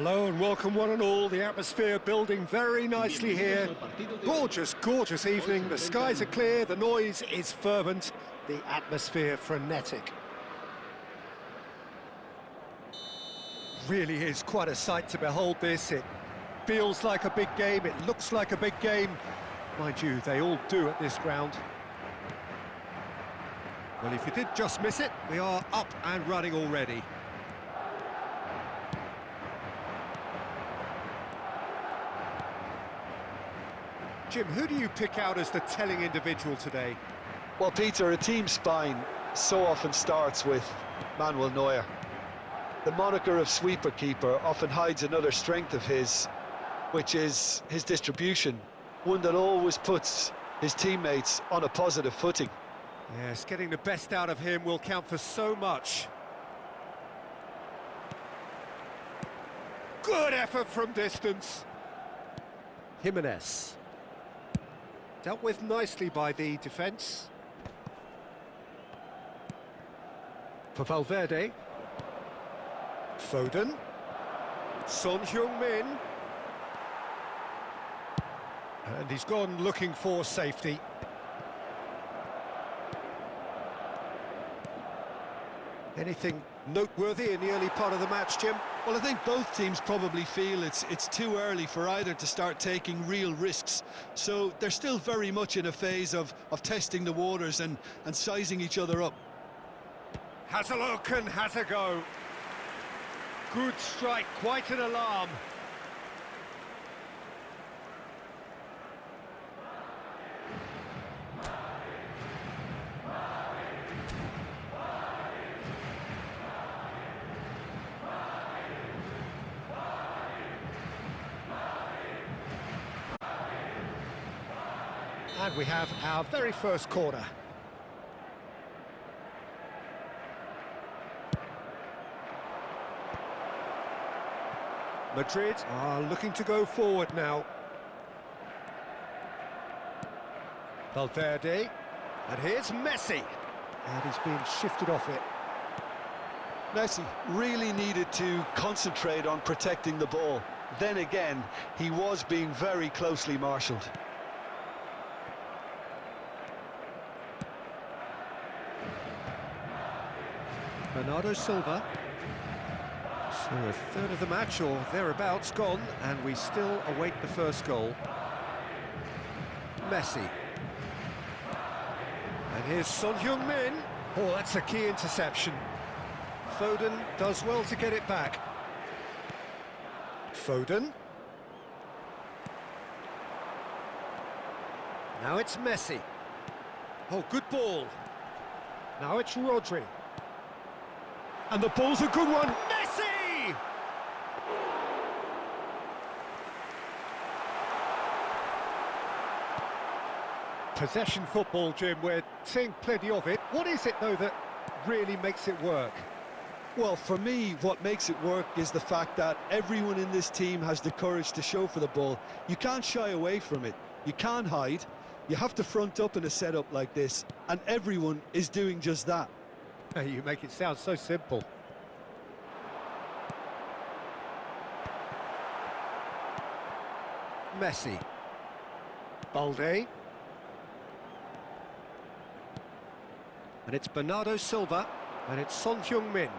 Hello and welcome one and all. The atmosphere building very nicely here. Gorgeous, gorgeous evening. The skies are clear, the noise is fervent, the atmosphere frenetic. Really is quite a sight to behold this. It feels like a big game, it looks like a big game. Mind you, they all do at this ground. Well, if you did just miss it, we are up and running already. Jim, who do you pick out as the telling individual today? Well, Peter, a team's spine so often starts with Manuel Neuer. The moniker of sweeper keeper often hides another strength of his, which is his distribution, one that always puts his teammates on a positive footing. Yes, getting the best out of him will count for so much. Good effort from distance. Jimenez. Dealt with nicely by the defence. For Valverde. Foden. Son Heung-min. And he's gone looking for safety. Anything noteworthy in the early part of the match, Jim? Well, I think both teams probably feel it's too early for either to start taking real risks. So they're still very much in a phase of testing the waters and sizing each other up. Has a look and has a go. Good strike, quite an alarm. And we have our very first corner. Madrid are looking to go forward now. Valverde. And here's Messi. And he's been shifted off it. Messi really needed to concentrate on protecting the ball. Then again, he was being very closely marshalled. Bernardo Silva. So a third of the match or thereabouts gone, and we still await the first goal. Messi. And here's Son Heung-min. Oh, that's a key interception. Foden does well to get it back. Foden. Now it's Messi. Oh, good ball. Now it's Rodri. And the ball's a good one. Messi! Possession football, Jim, we're seeing plenty of it. What is it, though, that really makes it work? Well, for me, what makes it work is the fact that everyone in this team has the courage to show for the ball. You can't shy away from it. You can't hide. You have to front up in a setup like this, and everyone is doing just that. You make it sound so simple. Messi. Balde. And it's Bernardo Silva. And it's Son Heung-min.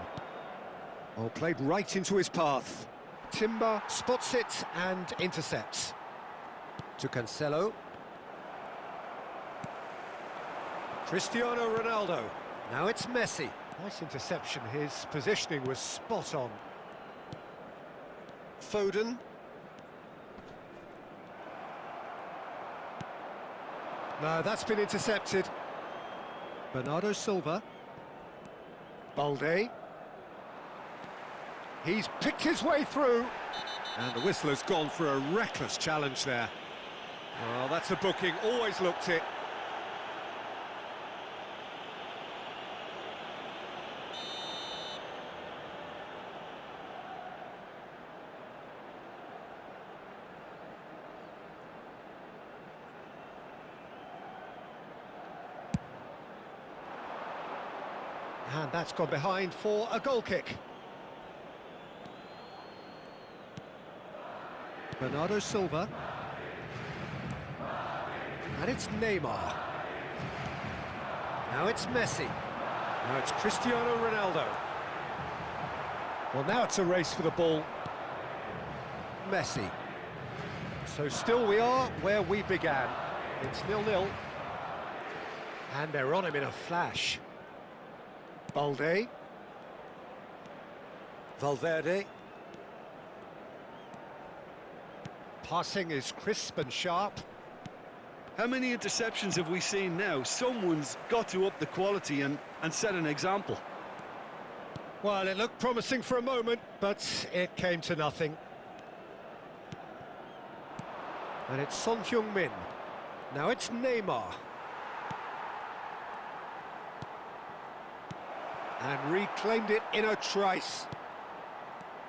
Oh, played right into his path. Timber spots it and intercepts. To Cancelo. Cristiano Ronaldo. Now it's Messi. Nice interception. His positioning was spot on. Foden. No, that's been intercepted. Bernardo Silva. Balde. He's picked his way through. And the whistler's gone for a reckless challenge there. Well, that's a booking. Always looked it. And that's gone behind for a goal kick. Bernardo Silva. And it's Neymar. Now it's Messi. Now it's Cristiano Ronaldo. Well, now it's a race for the ball. Messi. So still we are where we began. It's 0-0. And they're on him in a flash. Balde. Valverde. Passing is crisp and sharp. How many interceptions have we seen now? Someone's got to up the quality and set an example. Well, it looked promising for a moment, but it came to nothing. And it's Son Heung-min. Now it's Neymar. And reclaimed it in a trice.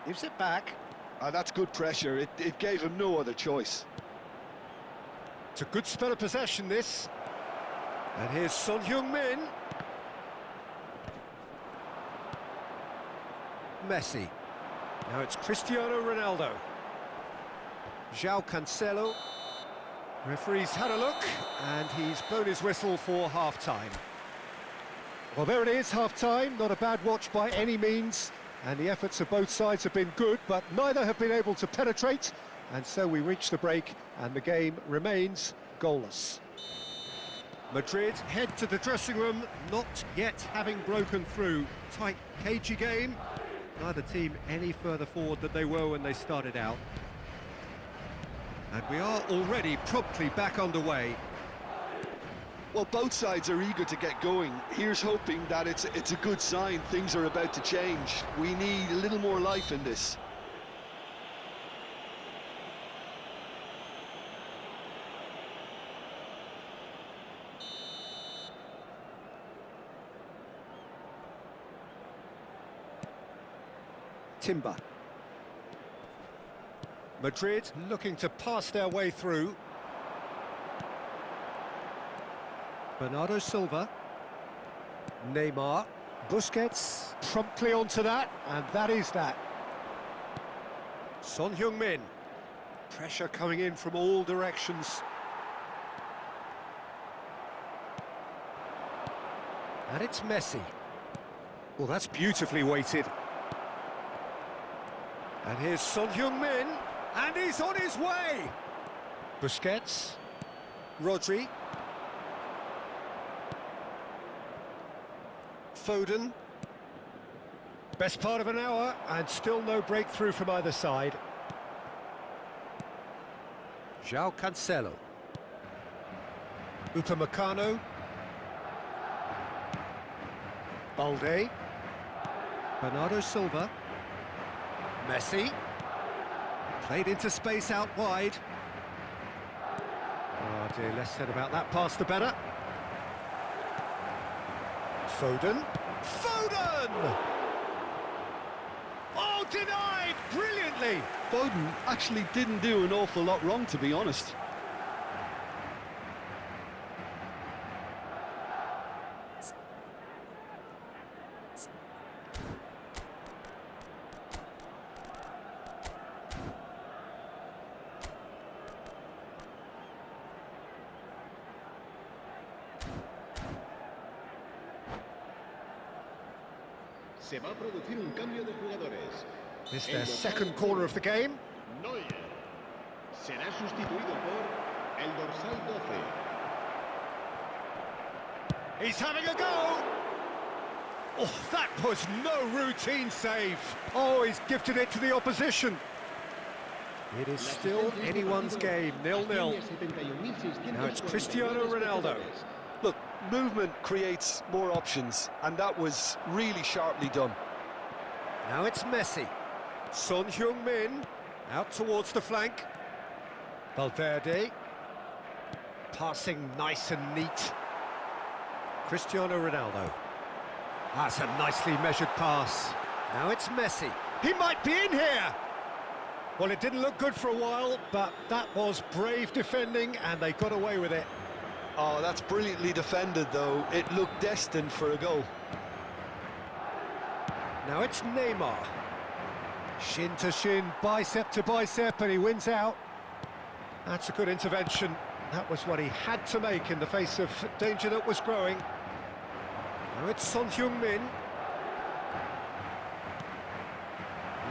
Gives it back. That's good pressure. It gave him no other choice. It's a good spell of possession, this. And here's Son Heung-min. Messi. Now it's Cristiano Ronaldo. João Cancelo. Referee's had a look, and he's blown his whistle for half-time. Well, there it is, half-time. Not a bad watch by any means. And the efforts of both sides have been good, but neither have been able to penetrate. And so we reach the break, and the game remains goalless. Madrid head to the dressing room, not yet having broken through. Tight, cagey game. Neither team any further forward than they were when they started out. And we are already promptly back underway. Well, both sides are eager to get going. Here's hoping that it's a good sign. Things are about to change. We need a little more life in this. Timber. Madrid looking to pass their way through. Bernardo Silva. Neymar. Busquets promptly onto that, and that is that. Son Heung-min. Pressure coming in from all directions. And it's Messi. Well, that's beautifully weighted. And here's Son Heung-min, and he's on his way! Busquets. Rodri. Foden. Best part of an hour, and still no breakthrough from either side. João Cancelo. Upamecano. Balde. Bernardo Silva. Messi. Played into space out wide. Oh dear, less said about that pass the better. Foden. Foden! Oh, denied! Brilliantly! Foden actually didn't do an awful lot wrong, to be honest. Se va a producir un cambio de jugadores. This is their second corner of the game. Neuer será sustituido por el dorsal 12. He's having a go! Oh, that was no routine save. Oh, he's gifted it to the opposition. It is still anyone's game, 0-0. Now it's Cristiano Ronaldo. Look, movement creates more options, and that was really sharply done. Now it's Messi. Son Heung-min out towards the flank. Valverde. Passing nice and neat. Cristiano Ronaldo. That's a nicely measured pass. Now it's Messi. He might be in here! Well, it didn't look good for a while, but that was brave defending, and they got away with it. Oh, that's brilliantly defended, though. It looked destined for a goal. Now it's Neymar. Shin to shin, bicep to bicep, and he wins out. That's a good intervention. That was what he had to make in the face of danger that was growing. Now it's Son Heung-min.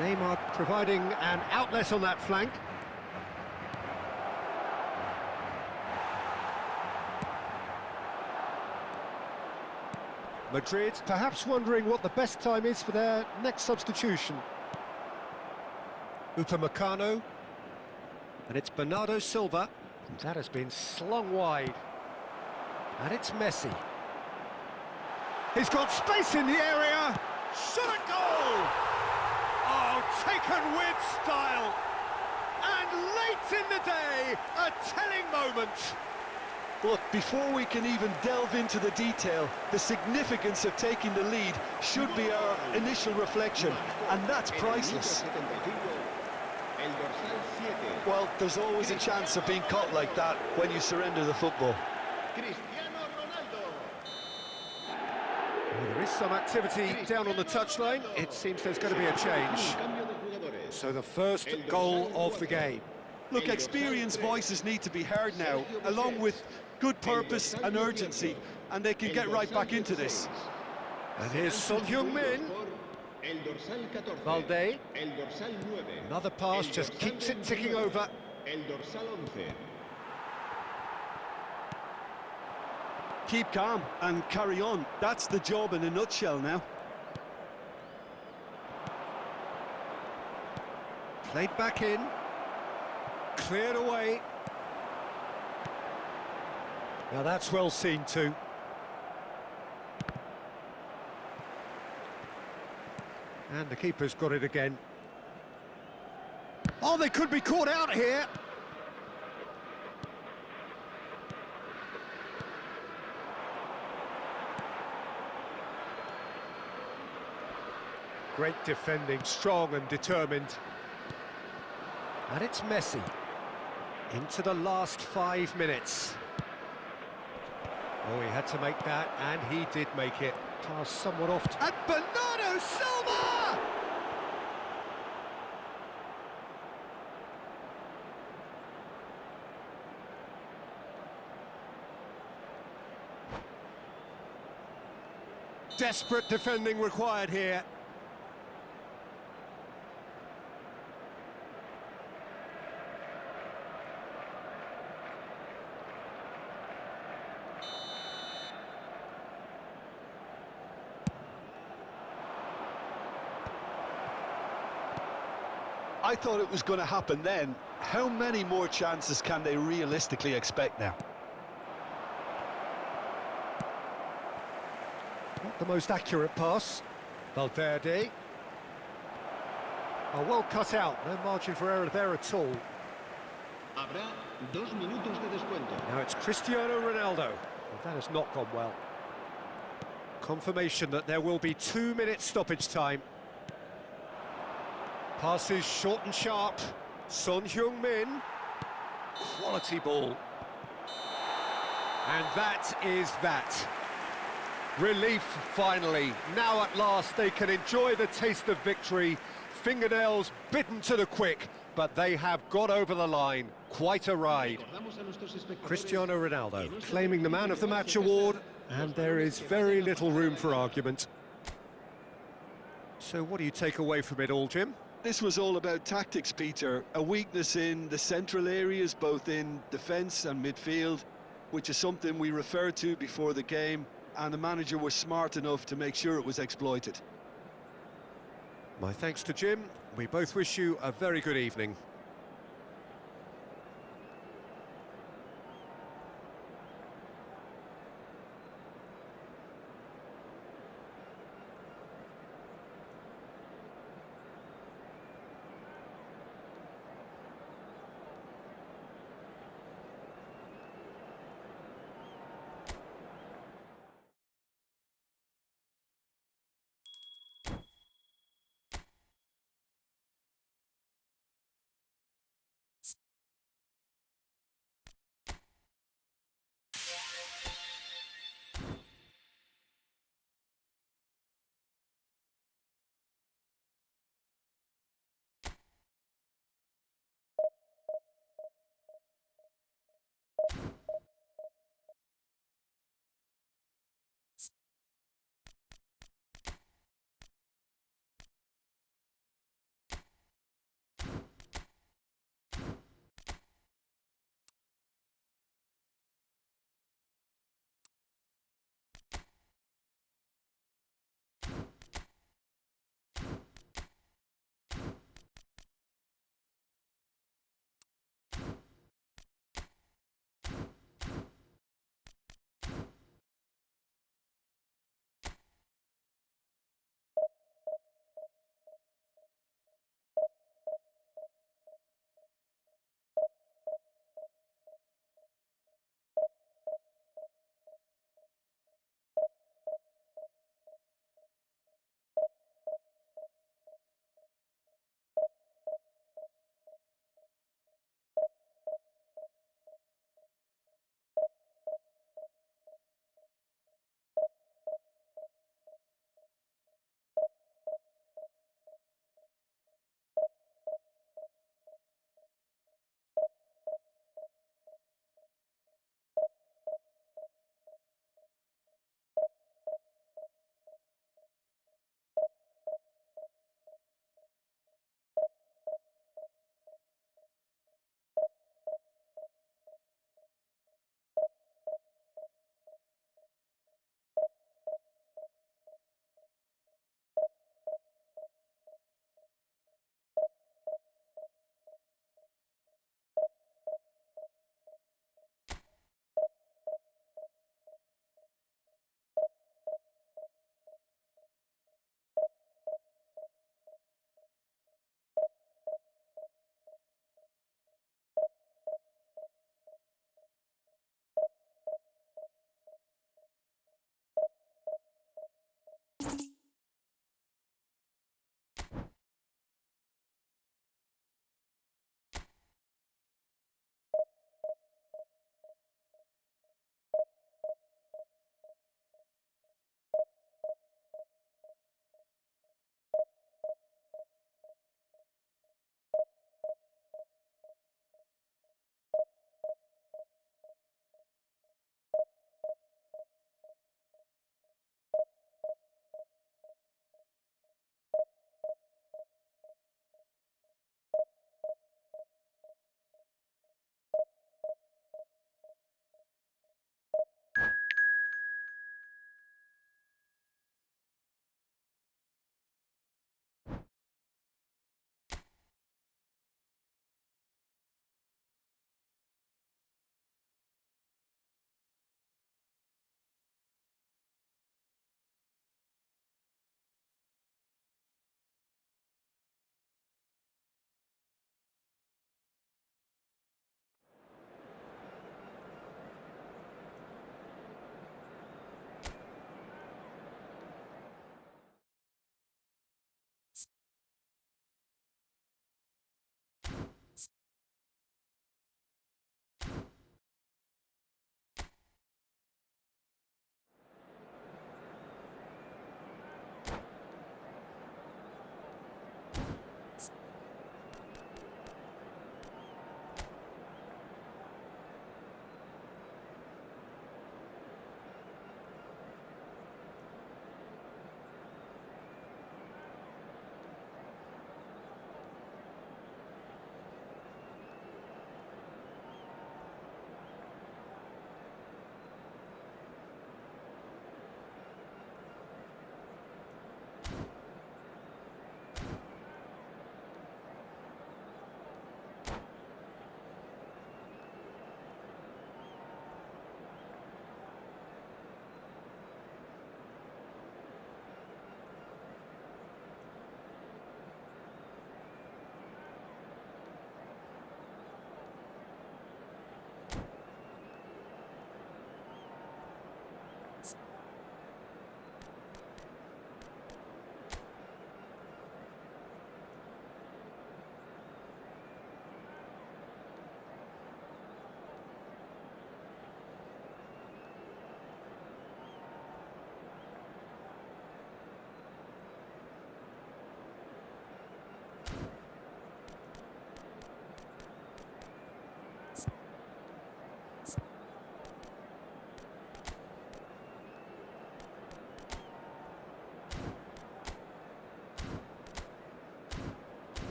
Neymar providing an outlet on that flank. Madrid perhaps wondering what the best time is for their next substitution. Upamecano. And it's Bernardo Silva. And that has been slung wide. And it's Messi. He's got space in the area. Shot a goal! Oh, taken with style. And late in the day, a telling moment. Look, before we can even delve into the detail, the significance of taking the lead should be our initial reflection, and that's priceless. El dorsal 7. Well, there's always a chance of being caught like that when you surrender the football. Cristiano Ronaldo. Well, there is some activity down on the touchline. It seems there's going to be a change. Cambio de jugadores. So the first goal of the game. Look, experienced voices need to be heard now, along with good purpose and urgency, and they can get right back into this. And here's Son Heung-min. El dorsal 14. Valde. El dorsal 9. Another pass, El just dorsal keeps it ticking 29. over. El dorsal 11. Keep calm and carry on. That's the job in a nutshell now. Played back in. Cleared away. Now that's well seen too. And the keeper's got it again. Oh, they could be caught out here. Great defending, strong and determined. And it's Messi. Into the last 5 minutes. Oh, he had to make that, and he did make it. Pass somewhat off. And Bernardo Silva! Desperate defending required here. I thought it was going to happen then. How many more chances can they realistically expect now? Not the most accurate pass. Valverde. Oh, well cut out. No margin for error there at all. Habrá 2 minutos de descuento. Now it's Cristiano Ronaldo. Well, that has not gone well. Confirmation that there will be 2 minutes stoppage time. Passes short and sharp. Son Heung-min. Quality ball. And that is that. Relief, finally. Now at last they can enjoy the taste of victory. Fingernails bitten to the quick, but they have got over the line. Quite a ride. Cristiano Ronaldo claiming the Man of the Match award, and there is very little room for argument. So what do you take away from it all, Jim? This was all about tactics, Peter. A weakness in the central areas, both in defence and midfield, which is something we referred to before the game, and the manager was smart enough to make sure it was exploited. My thanks to Jim. We both wish you a very good evening.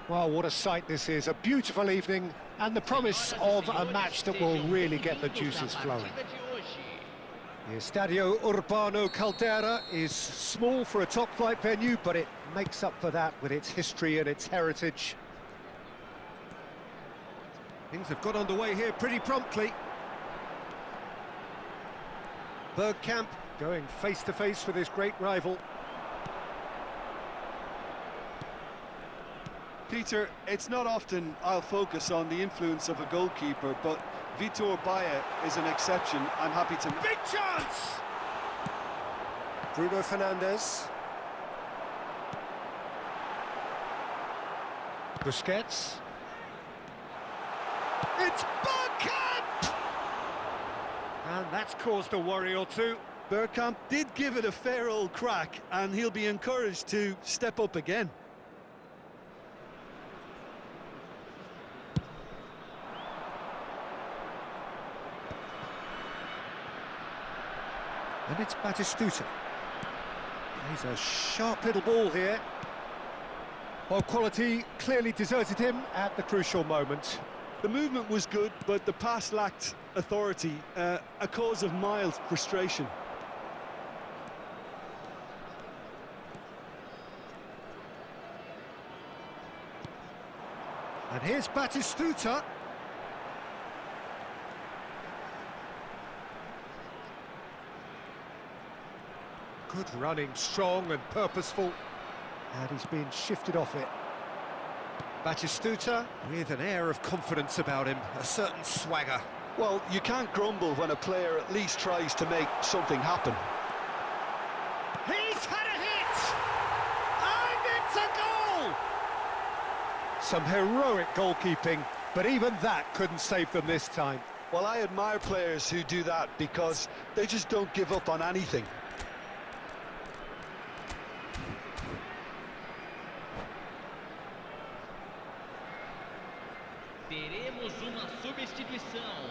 Well, what a sight this is. A beautiful evening and the promise of a match that will really get the juices flowing. The Estadio Urbano Caldera is small for a top-flight venue, but it makes up for that with its history and its heritage. Things have got underway here pretty promptly. Bergkamp going face-to-face with his great rival. Peter, it's not often I'll focus on the influence of a goalkeeper, but Vitor Baia is an exception. I'm happy to... Big chance! Bruno Fernandes. Busquets. It's Bergkamp! And that's caused a worry or two. Bergkamp did give it a fair old crack, and he'll be encouraged to step up again. And it's Batistuta. He's a sharp little ball here. Well, quality clearly deserted him at the crucial moment. The movement was good, but the pass lacked authority, a cause of mild frustration. And here's Batistuta. Good running, strong and purposeful. And he's been shifted off it. Batistuta with an air of confidence about him, a certain swagger. Well, you can't grumble when a player at least tries to make something happen. He's had a hit! And it's a goal! Some heroic goalkeeping, but even that couldn't save them this time. Well, I admire players who do that because they just don't give up on anything. Teremos uma substituição.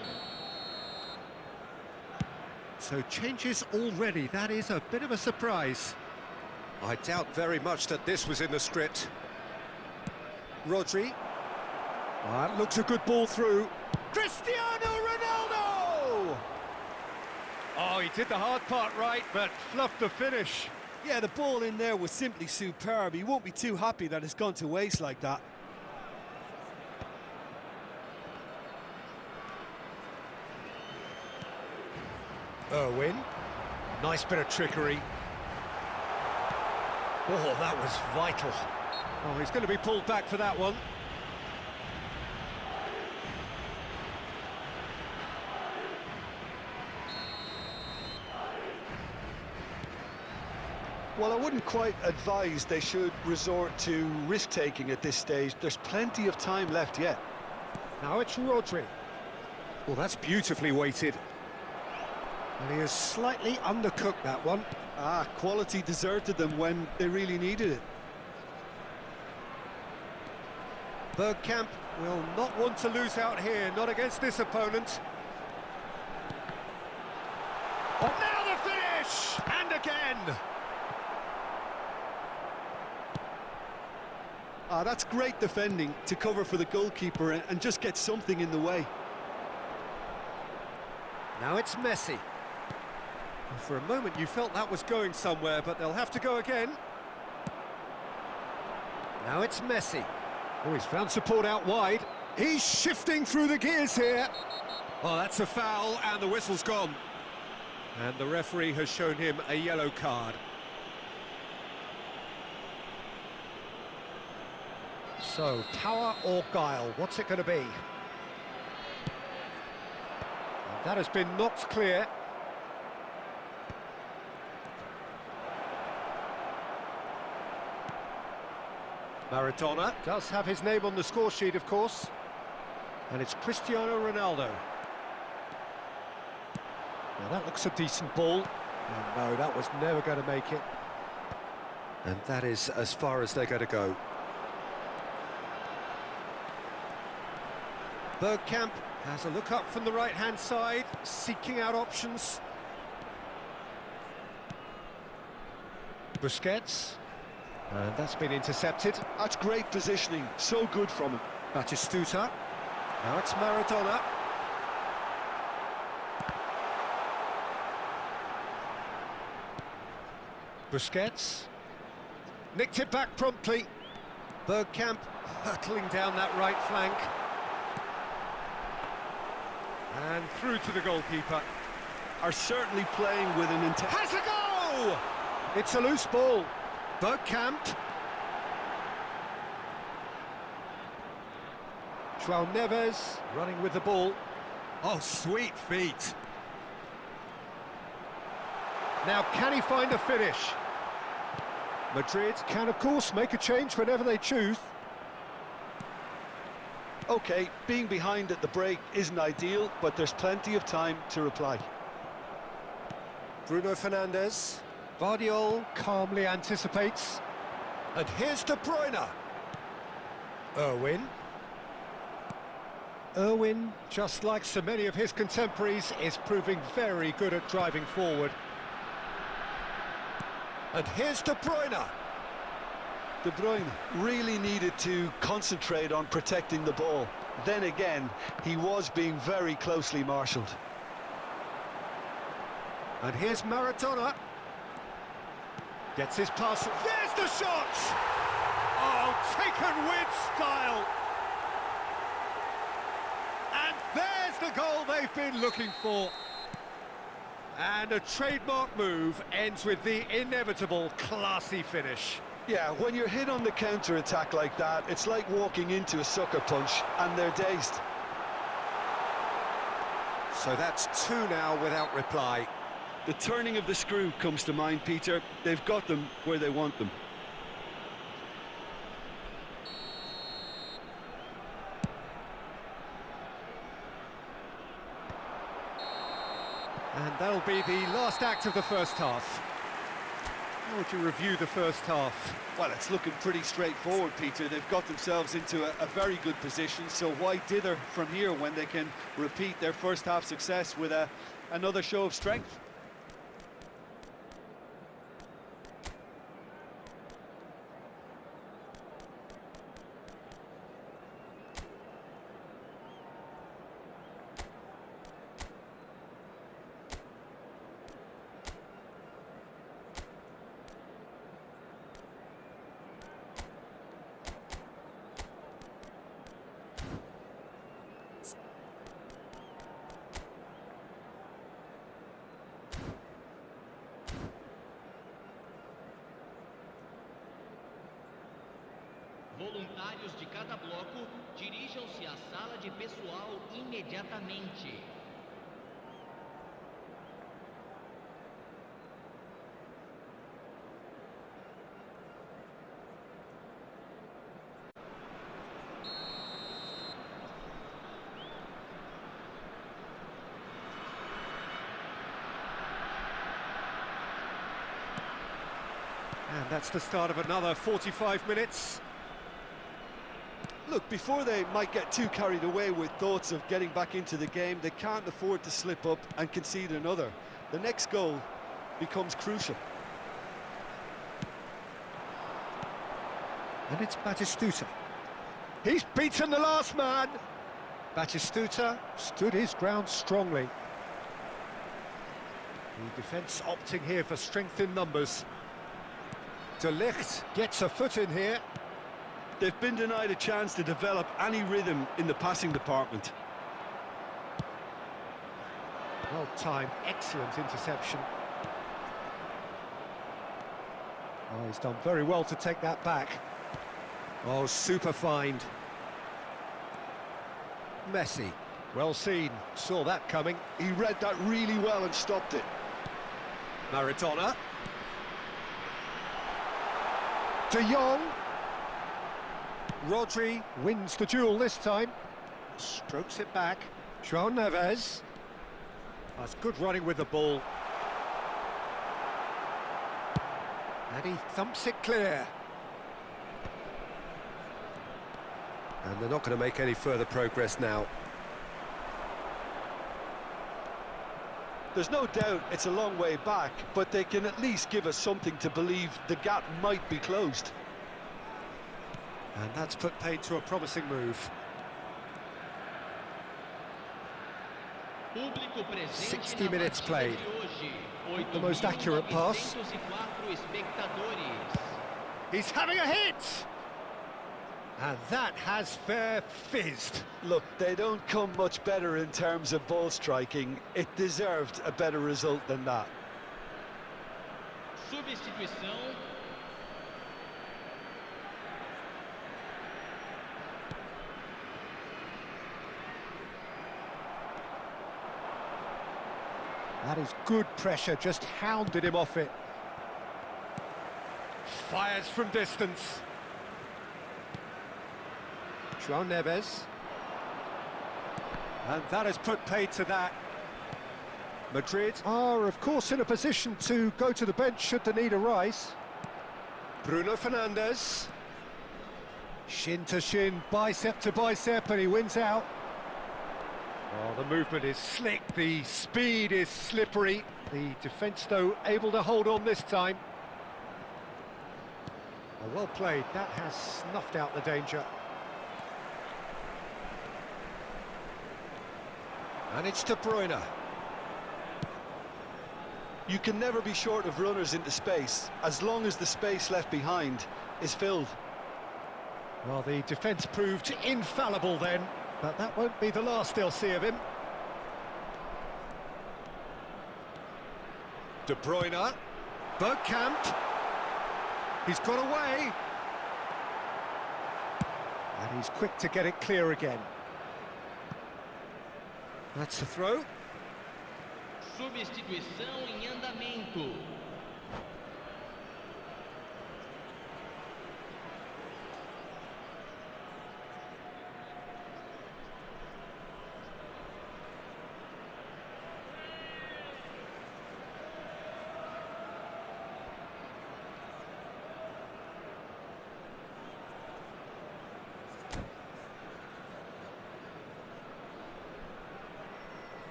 So changes already, that is a bit of a surprise. I doubt very much that this was in the script. Rodri. That looks a good ball through. Cristiano Ronaldo! Oh, he did the hard part right, but fluffed the finish. Yeah, the ball in there was simply superb. He won't be too happy that it's gone to waste like that. Irwin. Nice bit of trickery. Oh, that was vital. Oh, he's going to be pulled back for that one. Well, I wouldn't quite advise they should resort to risk-taking at this stage. There's plenty of time left yet. Now it's Rodri. Well, that's beautifully weighted. And he has slightly undercooked that one. Ah, quality deserted them when they really needed it. Bergkamp will not want to lose out here, not against this opponent. Oh, now the finish! And again! Ah, that's great defending to cover for the goalkeeper and just get something in the way. Now it's Messi. Well, for a moment you felt that was going somewhere, but they'll have to go again. Now it's Messi. Oh, he's found support out wide. He's shifting through the gears here. Well, that's a foul, and the whistle's gone. And the referee has shown him a yellow card. So, power or guile, what's it going to be? And that has been knocked clear. Maradona does have his name on the score sheet, of course. And it's Cristiano Ronaldo. Now that looks a decent ball. Oh, no, that was never going to make it. And that is as far as they're going to go. Bergkamp has a look up from the right-hand side, seeking out options. Busquets. And that's been intercepted. That's great positioning, so good from him. Batistuta. Now it's Maradona. Busquets. Nicked it back promptly. Bergkamp hurtling down that right flank. And through to the goalkeeper. Are certainly playing with an intent. Has a go! It's a loose ball. Bergkamp. João Neves running with the ball. Oh, sweet feet. Now, can he find a finish? Madrid can, of course, make a change whenever they choose. Okay, being behind at the break isn't ideal, but there's plenty of time to reply. Bruno Fernandes. Vardiol calmly anticipates. And here's De Bruyne. Irwin, just like so many of his contemporaries, is proving very good at driving forward. And here's De Bruyne. De Bruyne really needed to concentrate on protecting the ball. Then again, he was being very closely marshalled. And here's Maradona. Gets his pass. There's the shot! Oh, taken with style. And there's the goal they've been looking for. And a trademark move ends with the inevitable classy finish. Yeah, when you're hit on the counter-attack like that, it's like walking into a sucker punch, and they're dazed. So that's two now without reply. The turning of the screw comes to mind, Peter. They've got them where they want them. And that'll be the last act of the first half. How would you review the first half? Well, it's looking pretty straightforward, Peter. They've got themselves into a very good position, so why dither from here when they can repeat their first half success with another show of strength? Voluntários de cada bloco, dirijam-se à sala de pessoal imediatamente. And that's the start of another 45 minutes. Look, before they might get too carried away with thoughts of getting back into the game, they can't afford to slip up and concede another. The next goal becomes crucial. And it's Batistuta. He's beaten the last man. Batistuta stood his ground strongly. The defence opting here for strength in numbers. De Ligt gets a foot in here. They've been denied a chance to develop any rhythm in the passing department. Well timed, excellent interception. Oh, he's done very well to take that back. Oh, super find. Messi, well seen, saw that coming. He read that really well and stopped it. Maradona. De Jong. Rodri wins the duel this time. Strokes it back. João Neves. That's good running with the ball. And he thumps it clear. And they're not going to make any further progress now. There's no doubt it's a long way back, but they can at least give us something to believe the gap might be closed. And that's put paid to a promising move. Público presente 60 na minutes partida played. de hoje. The most accurate pass. 8.904 espectadores. He's having a hit! And that has fair fizzed. Look, they don't come much better in terms of ball striking. It deserved a better result than that. Substituição. That is good pressure, just hounded him off it. Fires from distance. João Neves. And that has put paid to that. Madrid are, of course, in a position to go to the bench should the need arise. Bruno Fernandes. Shin to shin, bicep to bicep, and he wins out. Oh, the movement is slick, the speed is slippery. The defence, though, able to hold on this time. Oh, well played, that has snuffed out the danger. And it's De Bruyne. You can never be short of runners into space, as long as the space left behind is filled. Well, the defence proved infallible then, but that won't be the last they'll see of him. De Bruyne. Bergkamp. He's got away. And he's quick to get it clear again. That's the throw. Substituição em andamento.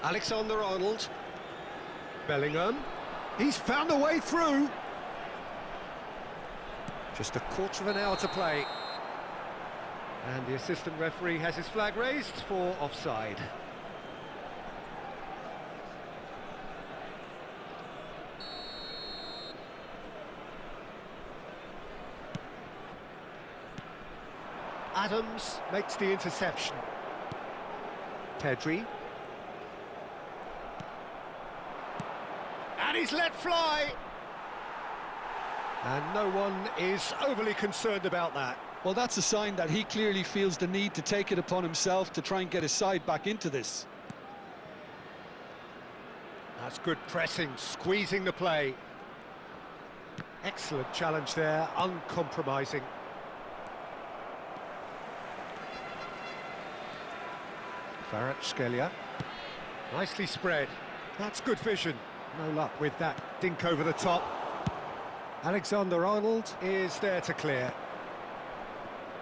Alexander-Arnold. Bellingham. He's found a way through. Just a quarter of an hour to play. And the assistant referee has his flag raised for offside. Adams makes the interception. Pedri. And he's let fly. And no one is overly concerned about that. Well, that's a sign that he clearly feels the need to take it upon himself to try and get his side back into this. That's good pressing, squeezing the play. Excellent challenge there, uncompromising. Kvaratskhelia. Nicely spread. That's good vision. No luck with that dink over the top. Alexander-Arnold is there to clear.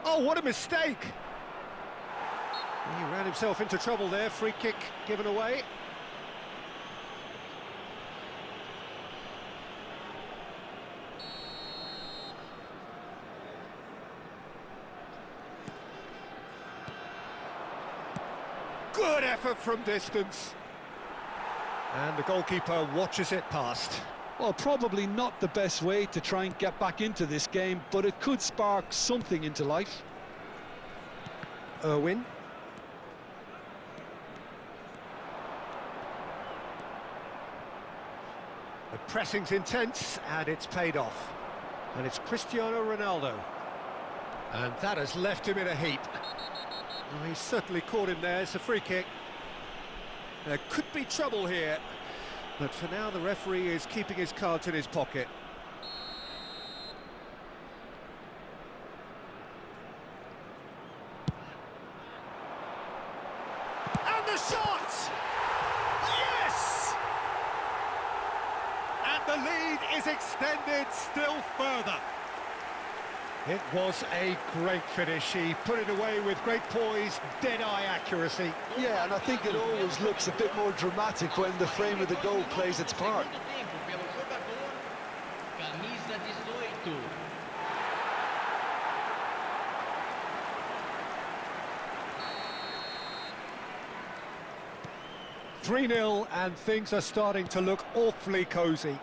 Oh, what a mistake! He ran himself into trouble there. Free kick given away. Good effort from distance. And the goalkeeper watches it past. Well, probably not the best way to try and get back into this game, but it could spark something into life. Irwin. The pressing's intense, and it's paid off. And it's Cristiano Ronaldo. And that has left him in a heap. Oh, he's certainly caught him there. It's a free kick. There could be trouble here, but for now the referee is keeping his cards in his pocket. And the shot! Yes! And the lead is extended still further. It was a great finish. He put it away with great poise, dead-eye accuracy. Yeah, and I think it always looks a bit more dramatic when the frame of the goal plays its part. Camisa 18. 3-0, and things are starting to look awfully cosy.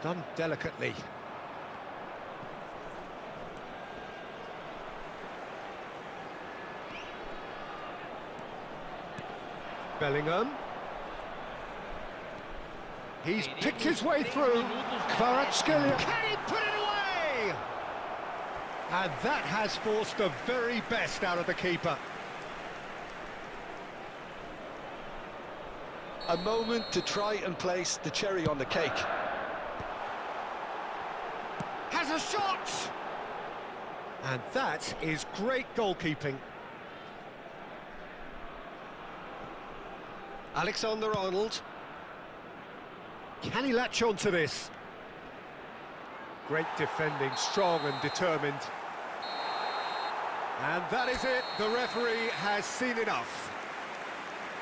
Done delicately. Bellingham. He's picked his way through. Kvaratskhelia. Can he put it away? And that has forced the very best out of the keeper. A moment to try and place the cherry on the cake. Has a shot! And that is great goalkeeping. Alexander-Arnold. Can he latch on to this? Great defending, strong and determined. And that is it. The referee has seen enough.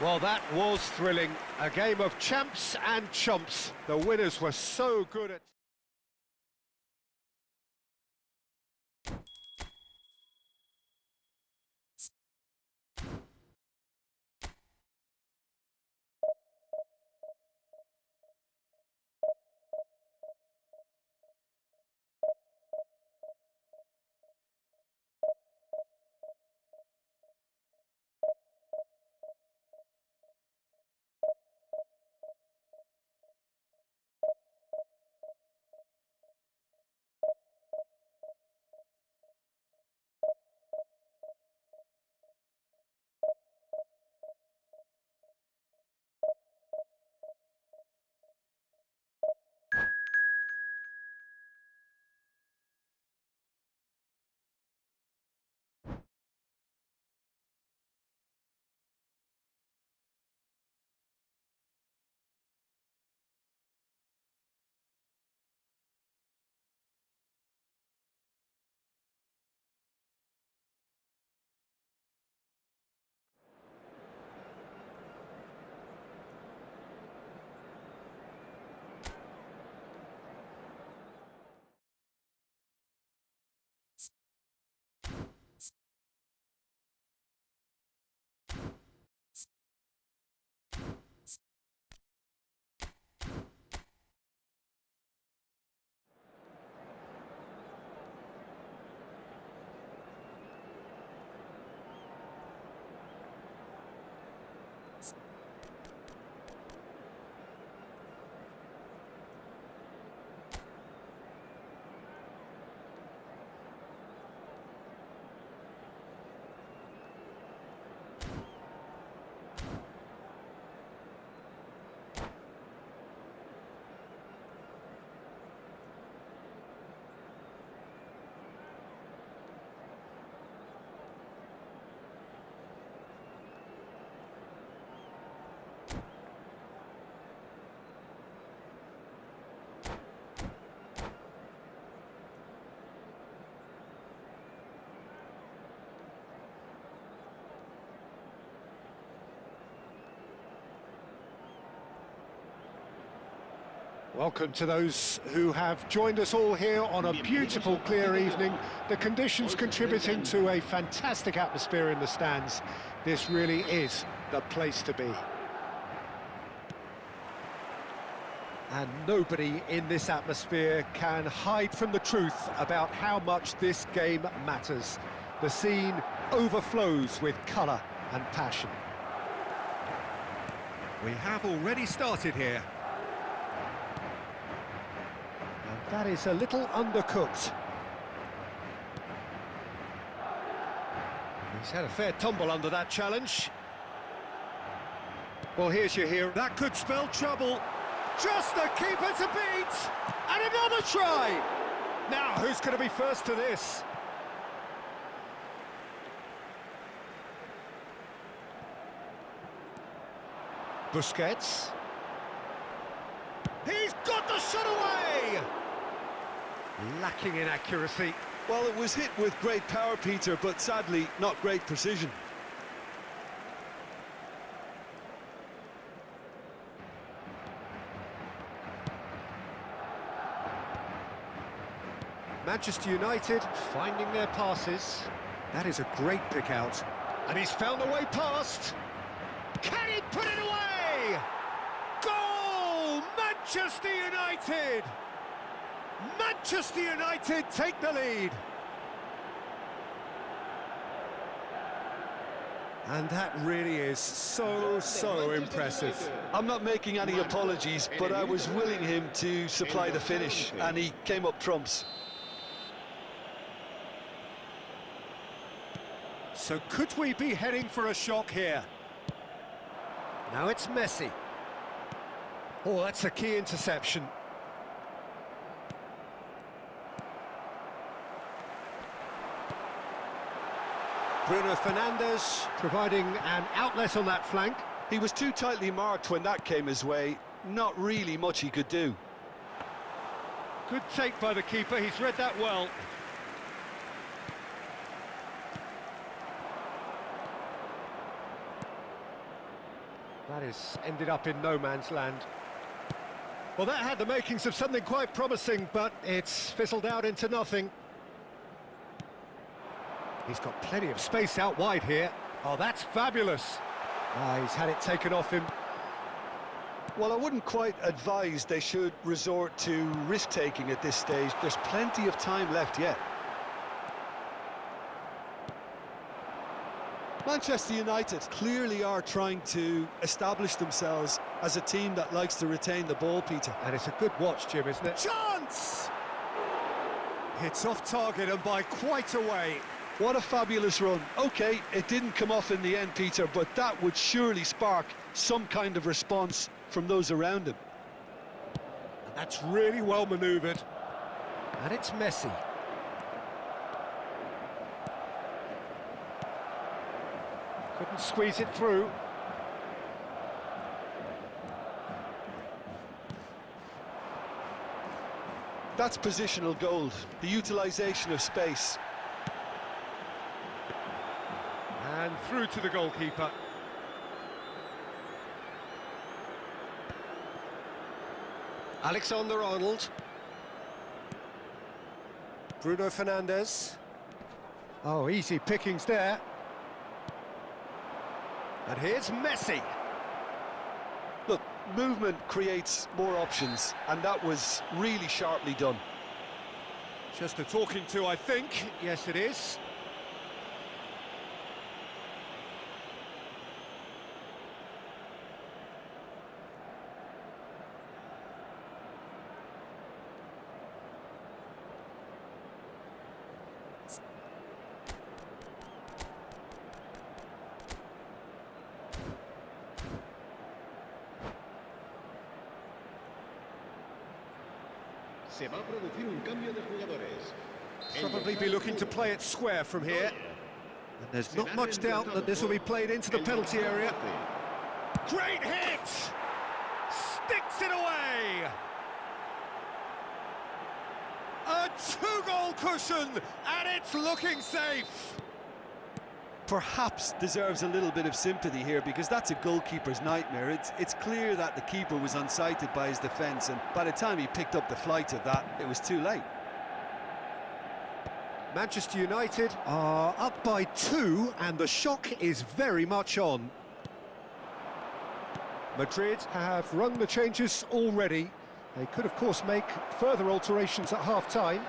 Well, that was thrilling. A game of champs and chumps. The winners were so good at... Welcome to those who have joined us all here on a beautiful, clear evening. The conditions contributing to a fantastic atmosphere in the stands. This really is the place to be. And nobody in this atmosphere can hide from the truth about how much this game matters. The scene overflows with colour and passion. We have already started here. And that is a little undercooked. He's had a fair tumble under that challenge. Well, here's your hero. That could spell trouble. Just the keeper to beat! And another try! Now, who's going to be first to this? Busquets. He's got the shot away! Lacking in accuracy. Well, it was hit with great power, Peter, but sadly, not great precision. Manchester United finding their passes. That is a great pick out. And he's found a way past. Can he put it away? Goal! Manchester United! Manchester United take the lead. And that really is so impressive. I'm not making any apologies, but I was willing him to supply the finish, and he came up trumps. So could we be heading for a shock here? Now it's Messi. Oh, that's a key interception. Bruno Fernandes providing an outlet on that flank. He was too tightly marked when that came his way. Not really much he could do. Good take by the keeper, he's read that well. That has ended up in no man's land. Well, that had the makings of something quite promising, but it's fizzled out into nothing. He's got plenty of space out wide here. Oh, that's fabulous. Ah, he's had it taken off him. Well, I wouldn't quite advise they should resort to risk-taking at this stage. There's plenty of time left yet. Manchester United clearly are trying to establish themselves as a team that likes to retain the ball, Peter. And it's a good watch, Jim, isn't it? Chance! It's off target and by quite a way. What a fabulous run. OK, it didn't come off in the end, Peter, but that would surely spark some kind of response from those around him. And that's really well manoeuvred. And it's Messi. Couldn't squeeze it through. That's positional gold, the utilisation of space. And through to the goalkeeper. Alexander-Arnold. Bruno Fernandes. Oh, easy pickings there. And here's Messi. Look, movement creates more options, and that was really sharply done. Just a talking to, I think. Yes, it is. Se va a producir un cambio de jugadores. Probably be looking to play it square from here. And there's not much doubt that this will be played into the penalty area. Great hit! Sticks it away! A two-goal cushion, and it's looking safe! Perhaps deserves a little bit of sympathy here, because that's a goalkeeper's nightmare. It's clear that the keeper was unsighted by his defence, and by the time he picked up the flight of that, it was too late. Manchester United are up by 2, and the shock is very much on. Madrid have rung the changes already. They could, of course, make further alterations at half-time.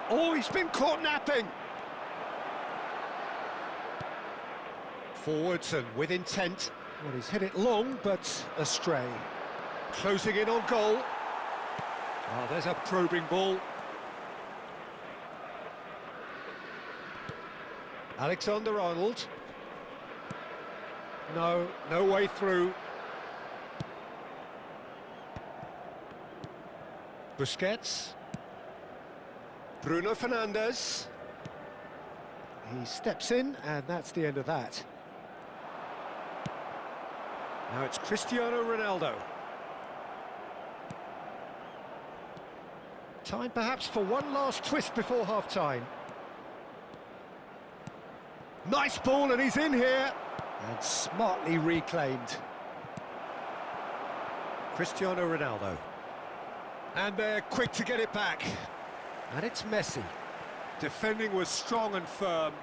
Oh, he's been caught napping! Forwards and with intent. Well, he's hit it long, but astray. Closing in on goal. Oh, there's a probing ball. Alexander-Arnold. No, no way through. Busquets. Bruno Fernandes. He steps in, and that's the end of that. Now it's Cristiano Ronaldo. Time perhaps for one last twist before half-time. Nice ball, and he's in here. And smartly reclaimed. Cristiano Ronaldo. And they're quick to get it back. And it's Messi. Defending was strong and firm.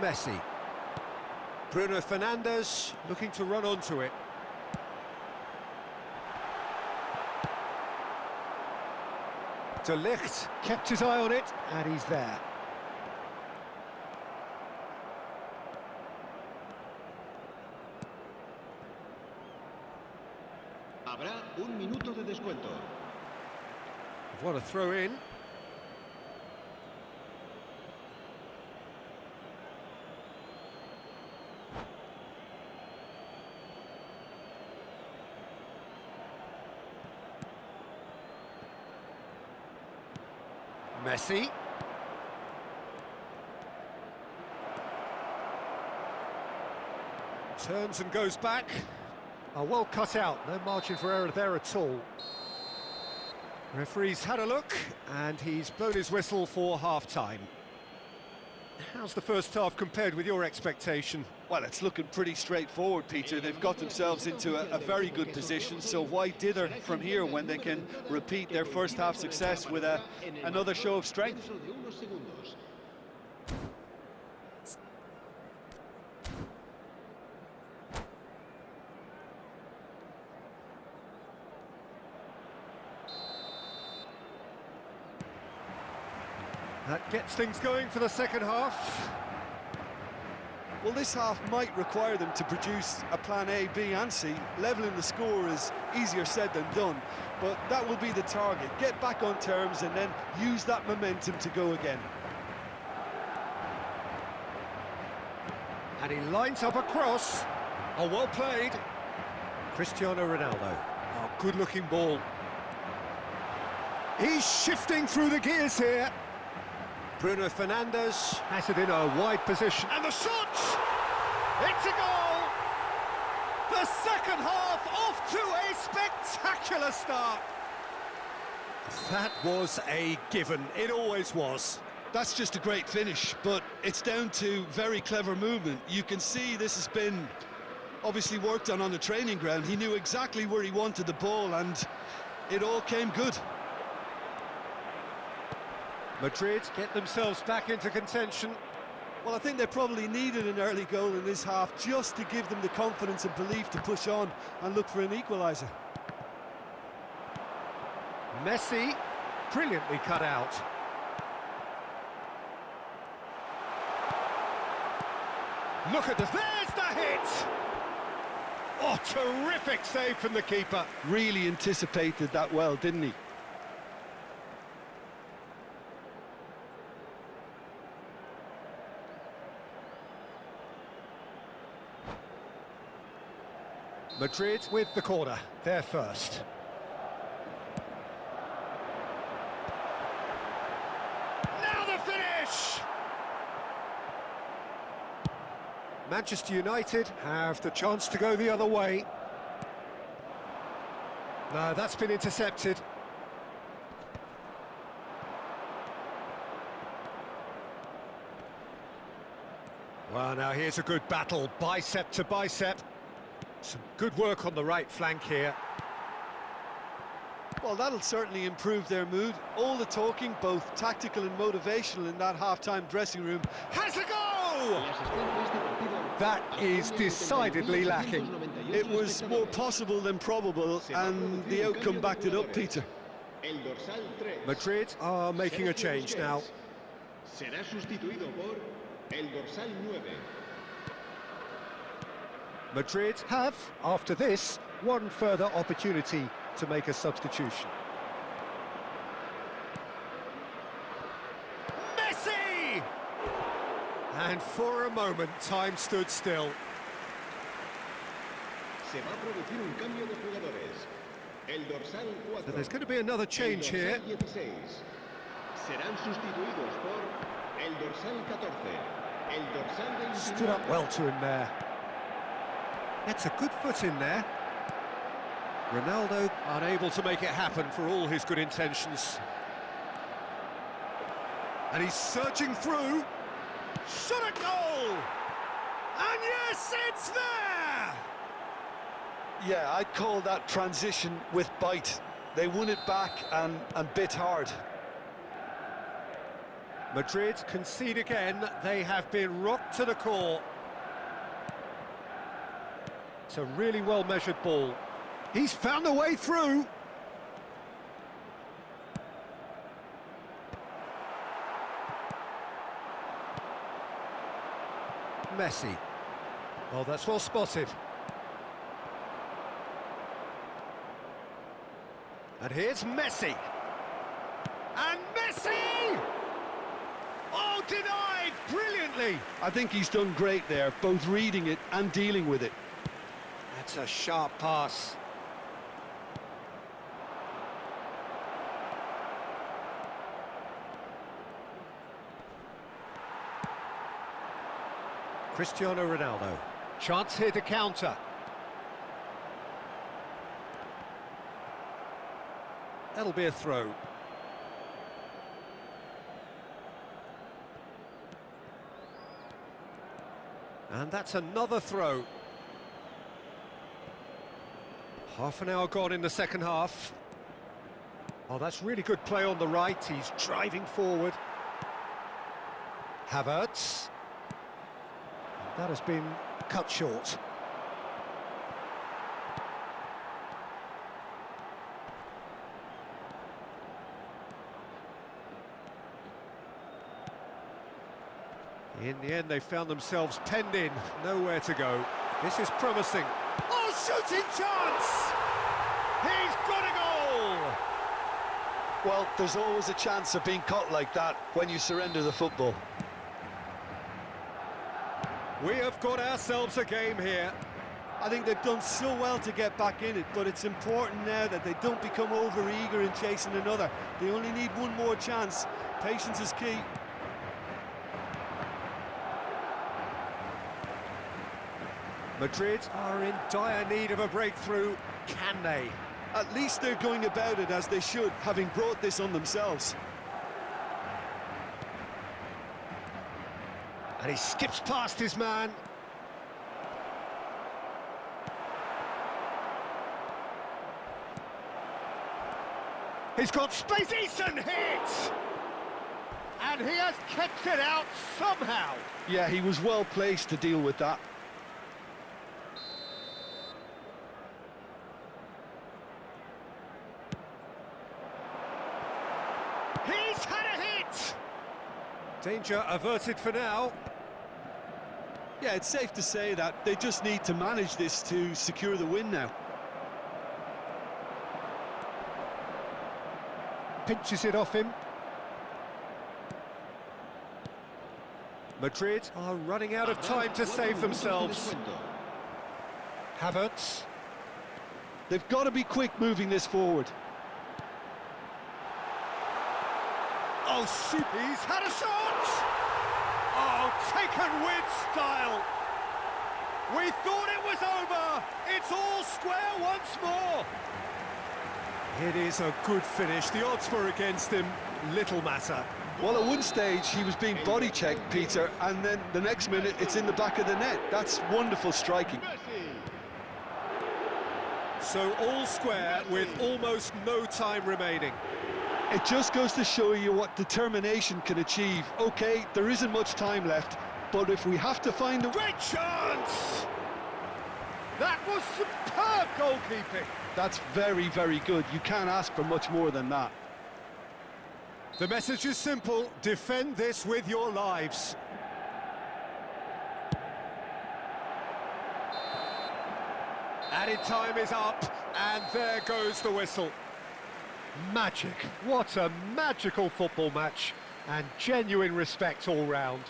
Messi. Bruno Fernandes looking to run onto it. De Ligt kept his eye on it, and he's there. Habrá un minuto de descuento. What a throw in. Messi. Turns and goes back. Oh, well cut out, no margin for error there at all. Referee's had a look, and he's blown his whistle for half-time. How's the first half compared with your expectation? Well, it's looking pretty straightforward, Peter. They've got themselves into a very good position, so why dither from here when they can repeat their first half success with another show of strength? That gets things going for the second half. Well, this half might require them to produce a plan A, B and C. Levelling the score is easier said than done, but that will be the target. Get back on terms and then use that momentum to go again. And he lines up a cross. Oh, well played. Cristiano Ronaldo. Oh, good-looking ball. He's shifting through the gears here. Bruno Fernandes has it in a wide position. And the shot! It's a goal! The second half off to a spectacular start. That was a given. It always was. That's just a great finish, but it's down to very clever movement. You can see this has been obviously worked on the training ground. He knew exactly where he wanted the ball, and it all came good. Madrid get themselves back into contention. Well, I think they probably needed an early goal in this half just to give them the confidence and belief to push on and look for an equaliser. Messi, brilliantly cut out. Look at this, there's the hit! Oh, terrific save from the keeper. Really anticipated that well, didn't he? Madrid with the corner, they're first. Now the finish! Manchester United have the chance to go the other way. No, that's been intercepted. Well, now here's a good battle, bicep to bicep. Some good work on the right flank here. Well, that'll certainly improve their mood. All the talking, both tactical and motivational in that half-time dressing room. Has a goal! That is decidedly lacking. It was more possible than probable, and the outcome backed it up, Peter. Madrid are making a change now. Será sustituido por el dorsal 9. Madrid have, after this, one further opportunity to make a substitution. Messi! And for a moment, time stood still. Se va a producir un cambio de jugadores. El dorsal 4. So there's going to be another change here. 16. Serán sustituidos por el dorsal 14. El dorsal 21. Stood up well to him there. That's a good foot in there. Ronaldo unable to make it happen for all his good intentions. And he's surging through. Shot a goal! And yes, it's there! Yeah, I'd call that transition with bite. They won it back and bit hard. Madrid concede again. They have been rocked to the core. It's a really well-measured ball. He's found a way through. Messi. Oh, that's well spotted. And here's Messi. And Messi! Oh, denied brilliantly. I think he's done great there, both reading it and dealing with it. That's a sharp pass. Cristiano Ronaldo. Chance here to counter. That'll be a throw. And that's another throw. Half an hour gone in the second half. Oh, that's really good play on the right. He's driving forward. Havertz. That has been cut short. In the end, they found themselves penned in, nowhere to go. This is promising. Oh, shooting chance! He's got a goal! Well, there's always a chance of being caught like that when you surrender the football. We have got ourselves a game here. I think they've done so well to get back in it, but it's important now that they don't become over-eager in chasing another. They only need one more chance. Patience is key. Madrid are in dire need of a breakthrough. Can they? At least they're going about it as they should, having brought this on themselves. And he skips past his man. He's got space. Decent hit! And he has kept it out somehow. Yeah, he was well placed to deal with that. He's had a hit! Danger averted for now. Yeah, it's safe to say that they just need to manage this to secure the win now. Pinches it off him. Madrid are running out of time to save themselves. Havertz. They've got to be quick moving this forward. Oh, shoot! He's had a shot! Oh, taken with style! We thought it was over! It's all square once more! It is a good finish. The odds were against him. Little matter. Well, at one stage, he was being body-checked, Peter, and then the next minute, it's in the back of the net. That's wonderful striking. So all square with almost no time remaining. It just goes to show you what determination can achieve. OK, there isn't much time left, but if we have to find a... Great chance! That was superb goalkeeping. That's very, very good. You can't ask for much more than that. The message is simple. Defend this with your lives. Added time is up, and there goes the whistle. Magic. What a magical football match, and genuine respect all round.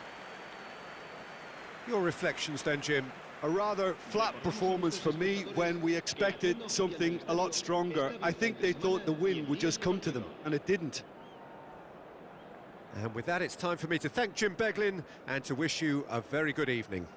Your reflections then, Jim? A rather flat performance for me when we expected something a lot stronger. I think they thought the win would just come to them, and it didn't. And with that, it's time for me to thank Jim Beglin and to wish you a very good evening.